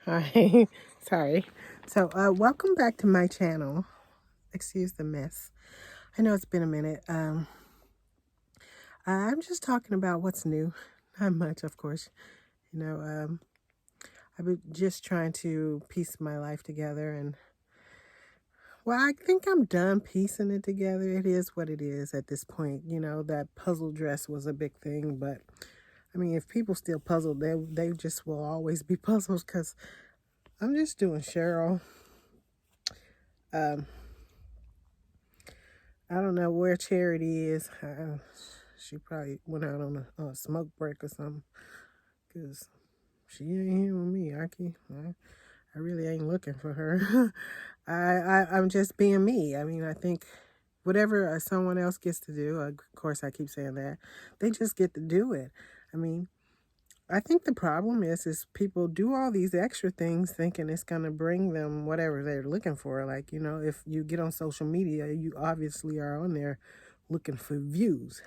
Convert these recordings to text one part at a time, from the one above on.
Hi, sorry. So, welcome back to my channel. Excuse the mess. I know it's been a minute. I'm just talking about what's new. Not much, of course. You know, I've been just trying to piece my life together, and well, I think I'm done piecing it together. It is what it is at this point. You know, that puzzle dress was a big thing, but I mean, if people still puzzled, they just will always be puzzled because I'm just doing Cheryl. Um, I don't know where Charity is. She probably went out on a smoke break or something. Because she ain't here with me, Aki. I really ain't looking for her. I'm just being me. I mean, I think whatever someone else gets to do, of course I keep saying that, they just get to do it. I mean, I think the problem is people do all these extra things thinking it's going to bring them whatever they're looking for. Like, you know, if you get on social media, you obviously are on there looking for views.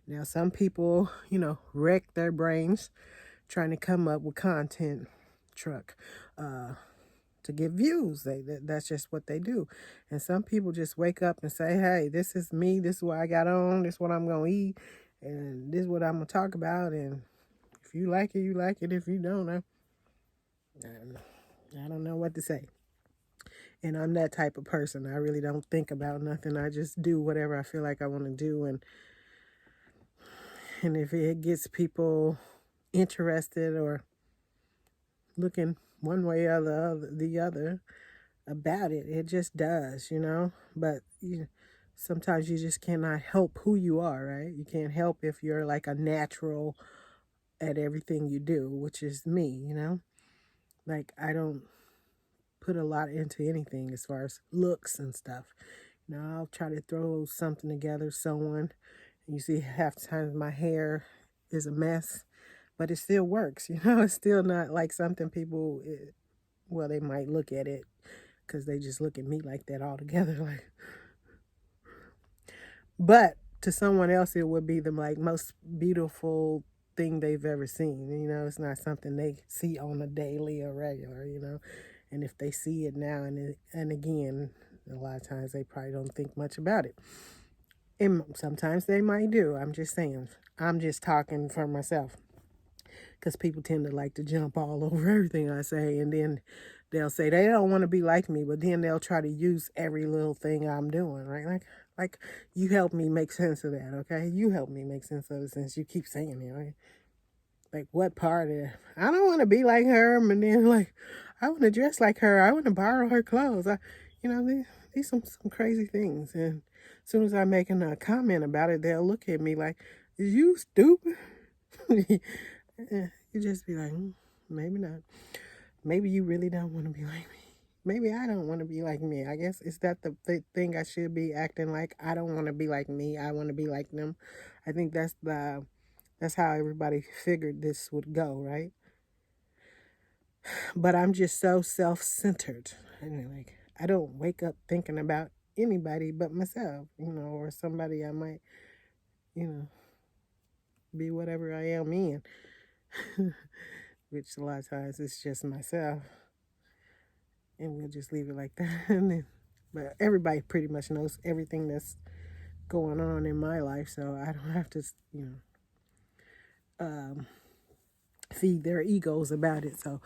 Now, some people, you know, wreck their brains trying to come up with content truck to get views. That's just what they do. And some people just wake up and say, hey, this is me. This is what I got on. This is what I'm going to eat. And this is what I'm going to talk about. And if you like it, you like it. If you don't, I don't know what to say. And I'm that type of person. I really don't think about nothing. I just do whatever I feel like I want to do. And if it gets people interested or looking one way or the other about it, it just does, you know. But sometimes you just cannot help who you are, right? You can't help if you're like a natural at everything you do, which is me, you know. Like, I don't put a lot into anything as far as looks and stuff. You know, I'll try to throw something together, someone. You see, half the times my hair is a mess, but it still works. You know, it's still not like something people, well, they might look at it because they just look at me like that altogether. Like, but to someone else, it would be the like most beautiful thing they've ever seen. You know, it's not something they see on a daily or regular. You know, and if they see it now and again, a lot of times they probably don't think much about it. And sometimes they might do. I'm just saying. I'm just talking for myself. Because people tend to like to jump all over everything I say. And then they'll say they don't want to be like me. But then they'll try to use every little thing I'm doing, right? Like you help me make sense of that, okay? You help me make sense of it since you keep saying it, right? Like what part of it? I don't want to be like her. And then like, I want to dress like her. I want to borrow her clothes. You know, these some crazy things. And as soon as I make a comment about it, they'll look at me like, is you stupid? You just be like, maybe not. Maybe you really don't want to be like me. Maybe I don't want to be like me. I guess is that the thing I should be acting like? I don't want to be like me. I want to be like them. I think that's how everybody figured this would go, right? But I'm just so self-centered. And like I don't wake up thinking about anybody but myself, you know, or somebody I might, you know, be whatever I am in. Which a lot of times it's just myself. And we'll just leave it like that. But everybody pretty much knows everything that's going on in my life, so I don't have to, you know, feed their egos about it. So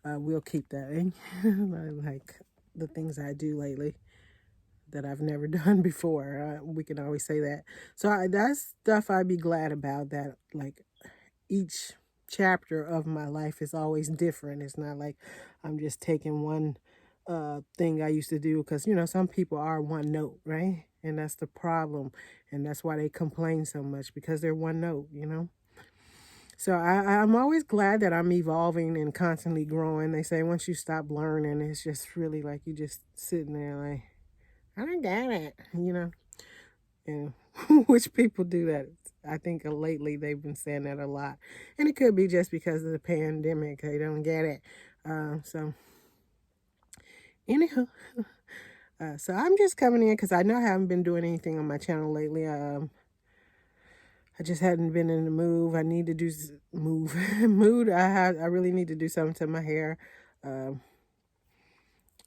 we'll keep that. Like the things I do lately that I've never done before. We can always say that. So that's stuff I'd be glad about. That like each chapter of my life is always different. It's not like I'm just taking one thing I used to do because, you know, some people are one note, right? And that's the problem. And that's why they complain so much because they're one note, you know? So I'm always glad that I'm evolving and constantly growing. They say once you stop learning, it's just really like you just sitting there like, I don't get it, you know? And which people do that. I think lately they've been saying that a lot. And it could be just because of the pandemic. They don't get it. So anyhow, so I'm just coming in because I know I haven't been doing anything on my channel lately. I just hadn't been in the mood. I need to do mood. I really need to do something to my hair. Um,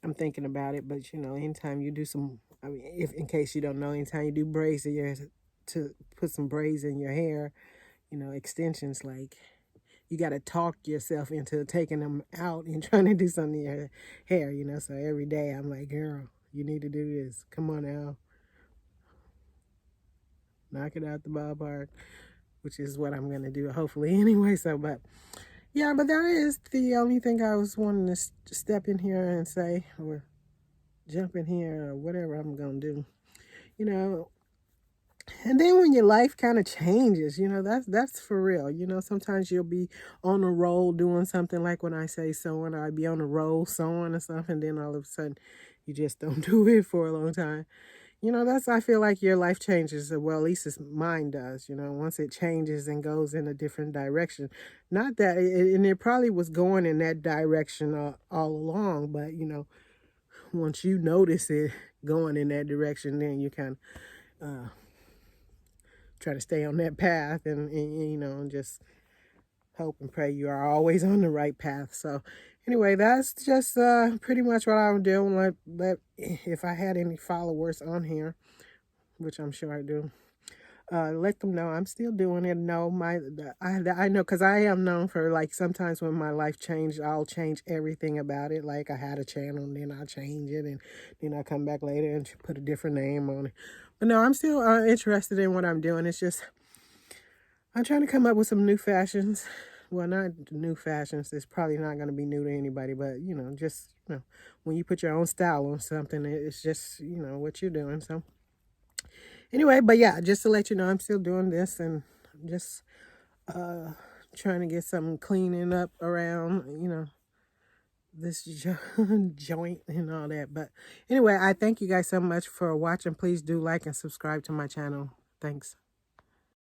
I'm thinking about it, but you know, anytime you do some, I mean, if in case you don't know, anytime you do braids in your, to put some braids in your hair, you know, extensions, like you got to talk yourself into taking them out and trying to do something in your hair, you know. So every day I'm like, girl, you need to do this. Come on now, knock it out the ballpark, which is what I'm gonna do, hopefully, anyway. So, but yeah, but that is the only thing I was wanting to step in here and say, or jump in here, or whatever I'm gonna do, you know. And then when your life kind of changes, you know, that's for real. You know, sometimes you'll be on a roll doing something, like when I say sewing, I'd be on a roll sewing or something, and then all of a sudden you just don't do it for a long time. You know, that's, I feel like your life changes. Well, at least mine does, you know, once it changes and goes in a different direction. Not that, and it probably was going in that direction all along, but, you know, once you notice it going in that direction, then you kind of try to stay on that path, and you know, just hope and pray you are always on the right path. So anyway, that's just pretty much what I'm doing. If I had any followers on here, which I'm sure I do, let them know I'm still doing it. No, I know, because I am known for, like, sometimes when my life changed, I'll change everything about it. Like, I had a channel, and then I'll change it, and then I'll come back later and put a different name on it. But no, I'm still interested in what I'm doing. It's just I'm trying to come up with some new fashions. Well, not new fashions. It's probably not going to be new to anybody, but, you know, just, you know, when you put your own style on something, it's just, you know, what you're doing. So anyway, but yeah, just to let you know, I'm still doing this, and just trying to get some cleaning up around, you know, this joint and all that. But anyway, I thank you guys so much for watching. Please do like and subscribe to my channel. Thanks.